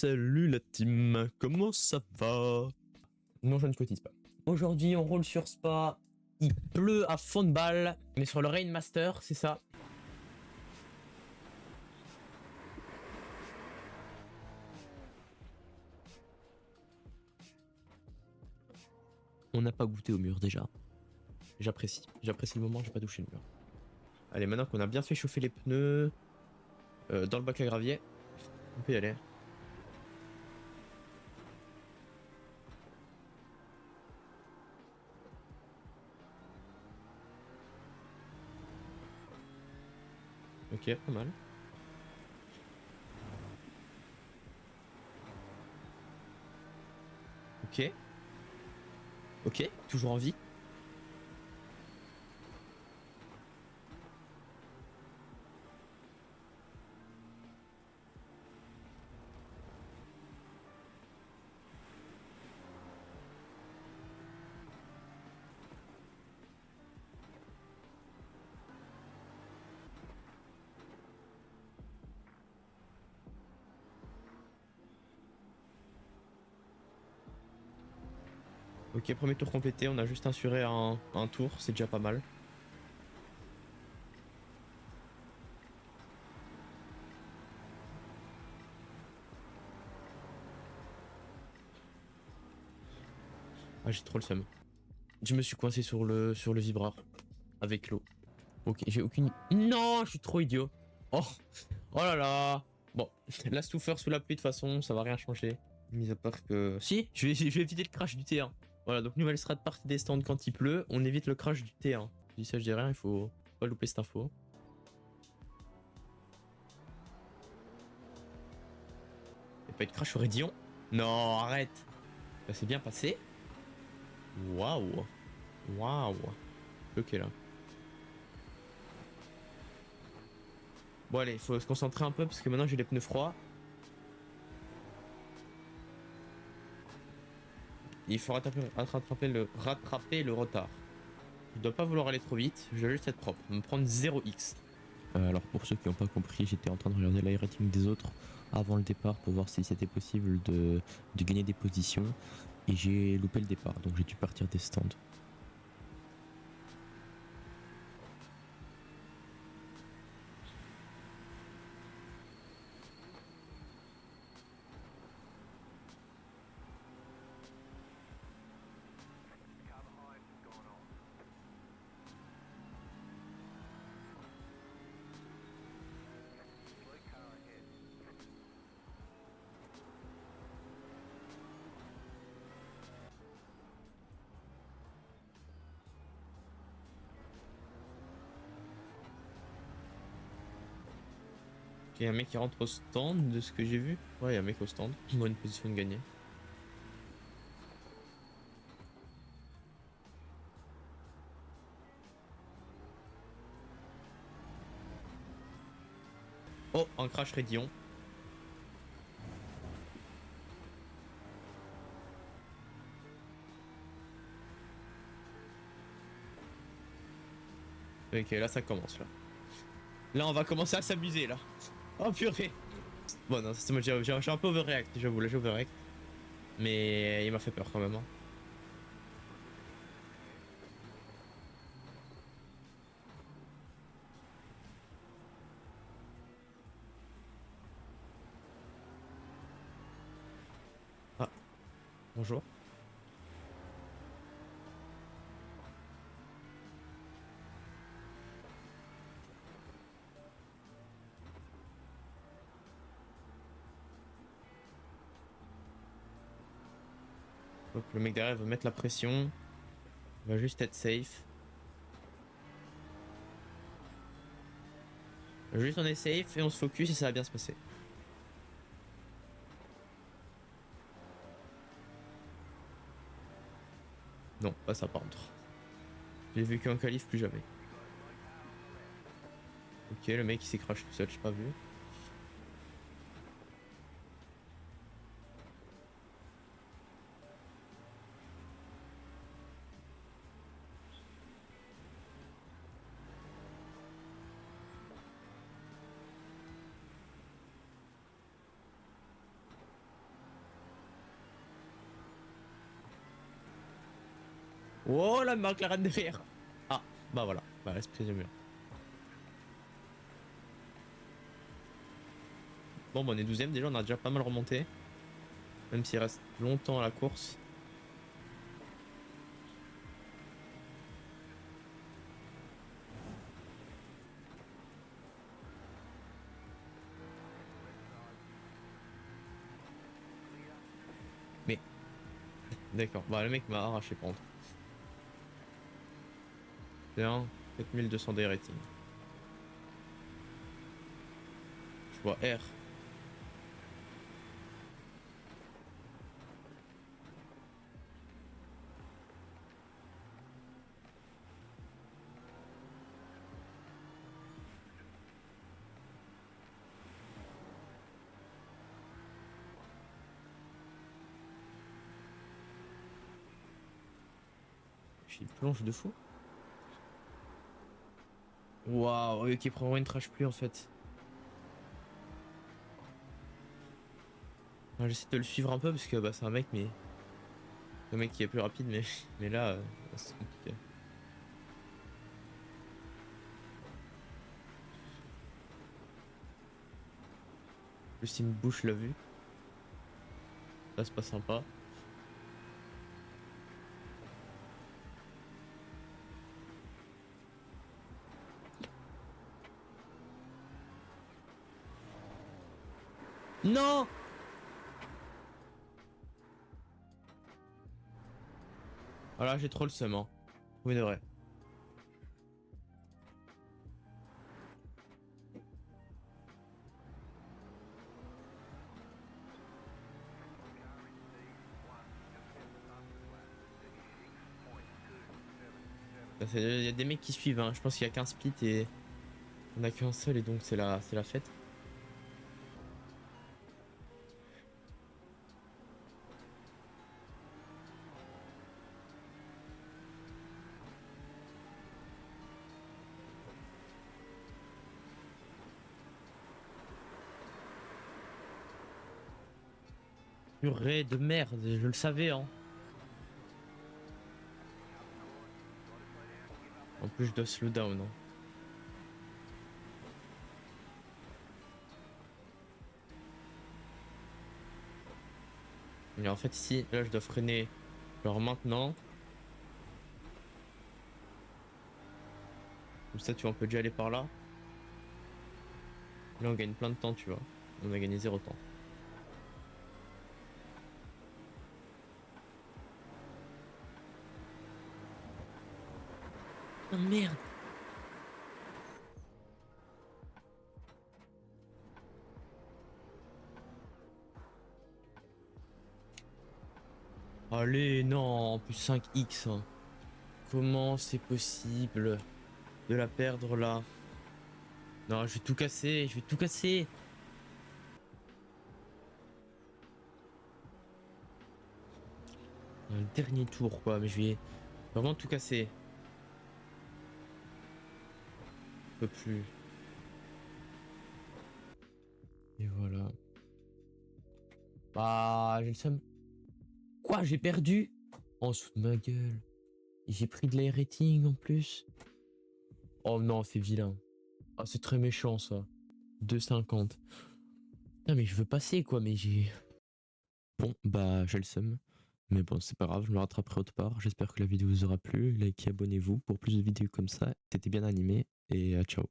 Salut la team, comment ça va? Non, je ne cotise pas. Aujourd'hui, on roule sur Spa. Il pleut à fond de balle. On est sur le Rainmaster, c'est ça? On n'a pas goûté au mur déjà. J'apprécie le moment, j'ai pas touché le mur. Allez, maintenant qu'on a bien fait chauffer les pneus dans le bac à gravier, on peut y aller. Ok, pas mal. Ok. Ok, toujours en vie. Ok, premier tour complété, on a juste assuré un tour, c'est déjà pas mal. Ah, j'ai trop le seum. Je me suis coincé sur le vibreur avec l'eau. Ok, j'ai aucune... Non, je suis trop idiot. Oh, oh là là. Bon, la stuffer sous la pluie de toute façon, ça va rien changer. Mis à part que... Si, je vais éviter le crash du T1. Voilà, donc nouvelle strat partie des stands quand il pleut, on évite le crash du T1. Je dis ça, je dis rien, il faut pas louper cette info. Y'a pas eu de crash au Raidillon? Non, arrête. Ça s'est bien passé. Waouh. Waouh. Ok là. Bon allez, faut se concentrer un peu parce que maintenant j'ai les pneus froids. Il faut rattraper le retard. Je dois pas vouloir aller trop vite, je vais juste être propre, me prendre 0x. Alors pour ceux qui n'ont pas compris, j'étais en train de regarder l'air-rating des autres avant le départ pour voir si c'était possible de gagner des positions. Et j'ai loupé le départ, donc j'ai dû partir des stands. Il y a un mec qui rentre au stand de ce que j'ai vu. Ouais, il y a un mec au stand. Moi, une position de gagner. Oh, un crash Raidillon. Ok, là ça commence là. Là on va commencer à s'amuser là. Oh purée. Bon non, c'est moi j'ai un peu overreact, j'avoue, là j'ai overreact. Mais il m'a fait peur quand même. Hein. Ah, bonjour. Hop, le mec derrière veut mettre la pression. Il va juste être safe. Juste on est safe et on se focus et ça va bien se passer. Non, pas ça par contre. J'ai vu qu'un qualif, plus jamais. Ok, le mec il s'est crash tout seul, j'ai pas vu. Oh la McLaren derrière. Ah, bah voilà. Bah reste prise au mur. Bon, bah on est 12ème déjà, on a déjà pas mal remonté. Même s'il reste longtemps à la course. Mais, d'accord. Bah le mec m'a arraché par contre. Bien, 4200 de rating. Je vois R. J'ai une planche de fou. Waouh, ok, prend une trash plus en fait. Enfin, j'essaie de le suivre un peu parce que bah, c'est un mec, mais. Un mec qui est plus rapide, mais, mais là, c'est compliqué. Plus il me bouche la vue. Là, c'est pas sympa. Non! Voilà, j'ai trop le seum, hein. Oui, de vrai. Il y a des mecs qui suivent, hein. Je pense qu'il y a qu'un split et on a qu'un seul et donc c'est la fête. Purée de merde, je le savais, hein. En plus, je dois slow down, hein. Mais en fait, si, là, je dois freiner. Genre maintenant. Comme ça, tu vois, on peut déjà aller par là. Là, on gagne plein de temps, tu vois. On a gagné 0 temps. Oh merde! Allez, non, en plus 5x, hein. Comment c'est possible de la perdre là? Non, je vais tout casser, je vais tout casser. Le dernier tour, quoi, mais je vais vraiment tout casser. Je peux plus. Et voilà. Bah, j'ai le seum. Quoi, j'ai perdu? En dessous de ma gueule. Et j'ai pris de l'air rating en plus. Oh non, c'est vilain. Ah, c'est très méchant ça. 2,50. Non, mais je veux passer quoi, mais j'ai. Bon, bah, j'ai le seum. Mais bon, c'est pas grave, je me rattraperai autre part. J'espère que la vidéo vous aura plu. Likez, abonnez-vous pour plus de vidéos comme ça. C'était bien animé et ciao.